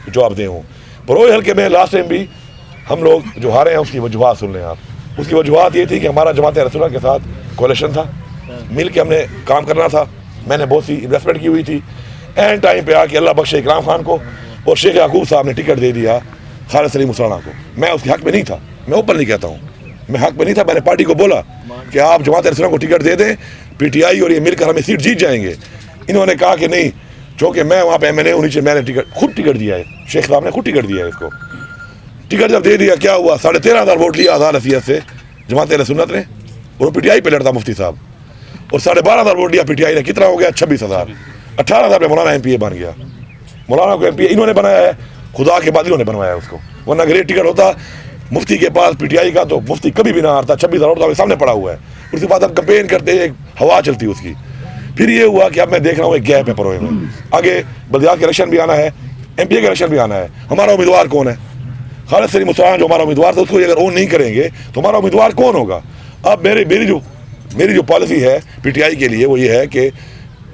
جواب دے ہوں. پروئے حلقے میں لاسٹ ٹائم بھی ہم لوگ جو ہارے ہیں اس کی وجوہات سن لیں آپ. اس کی وجوہات یہ تھی کہ ہمارا جماعت رسولہ کے ساتھ کولیشن تھا, مل کے ہم نے کام کرنا تھا, میں نے بہت سی انویسٹمنٹ کی ہوئی تھی. اینڈ ٹائم پہ آ کے اللہ بخش اکرام خان کو اور شیخ یعقوب صاحب نے ٹکٹ دے دیا خالد سلیم مسرانہ کو. میں اس کے حق میں نہیں تھا, میں اوپن نہیں کہتا ہوں, میں حق میں نہیں تھا. میں نے پارٹی کو بولا کہ آپ جماعت رسولہ کو ٹکٹ دے دیں, پی ٹی آئی اور یہ مل کر ہمیں سیٹ جیت جائیں گے. انہوں نے کہا کہ نہیں, چونکہ میں وہاں پہ ایم این اے ہوں نیچے, میں نے خود ٹکٹ دیا ہے, شیخ صاحب نے خود ٹکٹ دیا ہے اس کو. ٹکٹ جب دے دیا کیا ہوا, 13,500 ووٹ لیا آزاد حیثیت سے جماعت اہل سنت نے, اور وہ پی ٹی آئی پہ لڑتا مفتی صاحب, اور 12,500 ووٹ لیا پی ٹی آئی نے. کتنا ہو گیا 26,000. 18,000 پہ مولانا ایم پی اے بن گیا. مولانا کو ایم پی اے انہوں نے بنایا ہے, خدا کے بعد انہوں نے بنوایا اس کو, ورنہ اگر یہ ٹکٹ ہوتا مفتی کے پاس پی ٹی آئی کا تو مفتی کبھی بھی نہ ہارتا. 26,000 ووٹ تو سامنے پڑا ہوا ہے. اس کے بعد ہم کمپین کرتے ایک ہوا چلتی اس کی. پھر یہ ہوا کہ اب میں دیکھ رہا ہوں ایک گیپ ہے پروئے میں, آگے بلدیات کے الیکشن بھی آنا ہے, ایم پی اے کا الیکشن بھی آنا ہے. ہمارا امیدوار کون ہے؟ خالد سلیم مسرانہ جو ہمارا امیدوار تھا, اس کو اگر اون نہیں کریں گے تو ہمارا امیدوار کون ہوگا؟ اب میری جو پالیسی ہے پی ٹی آئی کے لیے وہ یہ ہے کہ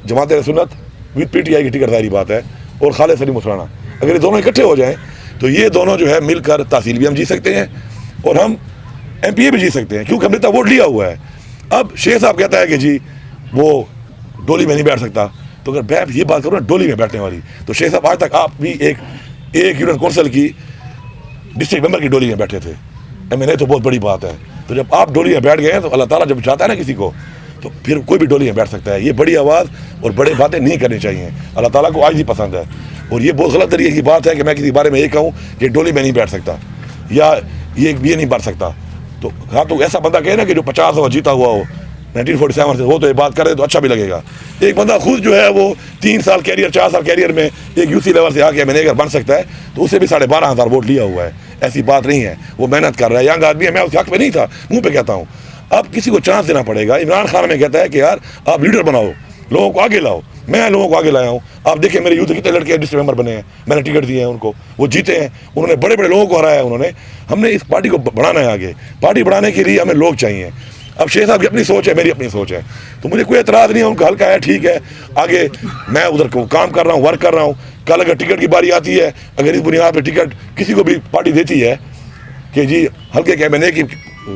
جماعت سنت وتھ پی ٹی آئی کی ٹکٹ ظاہری بات ہے, اور خالد سلیم مسرانہ, اگر یہ دونوں اکٹھے ہو جائیں تو یہ دونوں جو ہے مل کر تحصیل بھی ہم جیت سکتے ہیں اور ہم ایم پی اے بھی جیت سکتے ہیں, کیونکہ ہم نے اتنا ووٹ لیا ہوا ہے. اب شیخ صاحب کہتا ہے کہ جی وہ ڈولی میں نہیں بیٹھ سکتا, تو اگر میں یہ بات کروں نا ڈولی میں بیٹھنے والی, تو شیخ صاحب آج تک آپ بھی ایک یونین کونسل کی ڈسٹرکٹ ممبر کی ڈولی میں بیٹھے تھے. ایم این اے تو بہت بڑی بات ہے. تو جب آپ ڈولی میں بیٹھ گئے ہیں تو اللہ تعالیٰ جب چاہتا ہے نا کسی کو, تو پھر کوئی بھی ڈولی میں بیٹھ سکتا ہے. یہ بڑی آواز اور بڑے باتیں نہیں کرنی چاہیے. اللہ تعالیٰ کو آج ہی پسند ہے, اور یہ بہت غلط طریقے کی بات ہے کہ میں کسی بارے میں یہ کہوں کہ ڈولی میں نہیں بیٹھ سکتا یا یہ نہیں بڑھ سکتا. تو ہاں, تو ایسا بندہ کہے نا کہ جو 50 جیتا ہوا ہو 1947 سے, وہ تو یہ بات کرے تو اچھا بھی لگے گا. ایک بندہ خود جو ہے وہ 3 سال کیریئر 4 سال کیریئر میں ایک یو سی لیول سے آ کے مینیجر بن سکتا ہے, تو اسے بھی 12,500 ووٹ لیا ہوا ہے. ایسی بات نہیں ہے, وہ محنت کر رہا ہے, ینگ آدمی ہے. میں اس حق میں نہیں تھا, منہ پہ کہتا ہوں. اب کسی کو چانس دینا پڑے گا. عمران خان میں کہتا ہے کہ یار آپ لیڈر بناؤ, لوگوں کو آگے لاؤ. میں لوگوں کو آگے لایا ہوں. آپ دیکھیں میرے یوتھ کتنے لڑکے ڈسٹرکٹ ممبر بنے ہیں, میں نے ٹکٹ دیے ہیں ان کو, وہ جیتے ہیں, انہوں نے بڑے بڑے لوگوں کو ہرایا ہے انہوں نے. ہم نے اس پارٹی کو بڑھانا ہے آگے. پارٹی بڑھانے کے لیے ہمیں لوگ چاہیے. اب شیخ صاحب کی اپنی سوچ ہے, میری اپنی سوچ ہے, تو مجھے کوئی اعتراض نہیں ہے. ان کا ہلکا ہے, ٹھیک ہے, آگے میں ادھر کام کر رہا ہوں, ورک کر رہا ہوں. کل اگر ٹکٹ کی باری آتی ہے, اگر اس بنیاد پہ ٹکٹ کسی کو بھی پارٹی دیتی ہے کہ جی ہلکے کے میں نے کی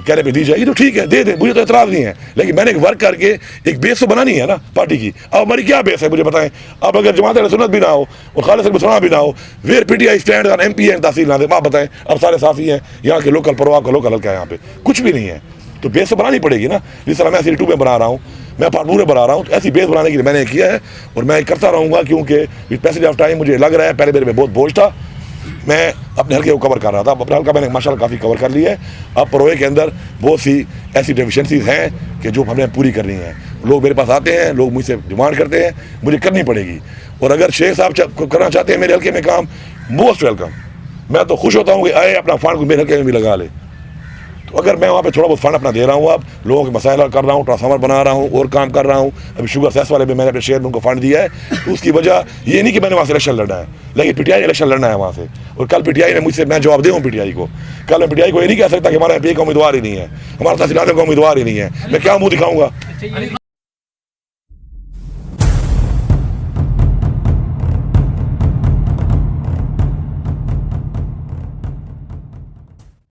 کہنے پہ دی جائے گی, تو ٹھیک ہے, دے دیں, مجھے تو اعتراض نہیں ہے. لیکن میں نے ایک ورک کر کے ایک بیس تو بنانی ہے نا پارٹی کی. اب ہماری کیا بیس ہے مجھے بتائیں. اب اگر جماعت اہل سنت بھی نہ ہو اور خالد سلیم مسرانہ بھی نہ ہو, where P T I stand on M P A تحصیل نہ دے, آپ بتائیں. اب سارے صافی ہیں یہاں کے لوکل, پرواہ کا لوکل ہلکا ہے, یہاں پہ کچھ بھی نہیں ہے, تو بیس تو بنانی پڑے گی نا. جس طرح میں سیری 2 میں بنا رہا ہوں, میں پارٹ 2 میں بنا رہا ہوں, تو ایسی بیس بنانے کے لیے میں نے کیا ہے, اور میں کرتا رہوں گا. کیونکہ پیسیج آف ٹائم مجھے لگ رہا ہے پہلے میرے میں بہت بوجھ تھا, میں اپنے حلقے کو کور کر رہا تھا. اپنا حلقہ میں نے ماشاء اللہ کافی کور کر لی ہے. اب پروئے کے اندر بہت سی ایسی ڈیفیشنسیز ہیں کہ جو ہم نے پوری کرنی ہیں. لوگ میرے پاس آتے ہیں, لوگ مجھ سے ڈیمانڈ کرتے ہیں, مجھے کرنی پڑے گی. اور اگر شیخ صاحب کرنا چاہتے ہیں میرے حلقے میں کام, موسٹ ویلکم. میں تو خوش ہوتا ہوں کہ آئے اپنا فنڈ کو میرے حلقے میں بھی لگا لے. تو اگر میں وہاں پہ تھوڑا بہت فنڈ اپنا دے رہا ہوں, اب لوگوں کے مسائل کر رہا ہوں, ٹرانسفارمر بنا رہا ہوں, اور کام کر رہا ہوں. ابھی شوگر سیس والے میں نے اپنے شیئر میں ان کو فنڈ دیا ہے. تو اس کی وجہ یہ نہیں کہ میں نے وہاں سے الیکشن لڑنا ہے, لیکن پی ٹی آئی الیکشن لڑنا ہے وہاں سے. اور کل پی ٹی آئی نے مجھ سے, میں جواب دے ہوں پی ٹی آئی کو. کل میں پی ٹی آئی کو یہ نہیں کہہ سکتا کہ ہمارا ایم پی اے کا امیدوار ہی نہیں ہے, ہمارا تحصیلات کا امیدوار ہی نہیں ہے. میں کیا منہ دکھاؤں گا؟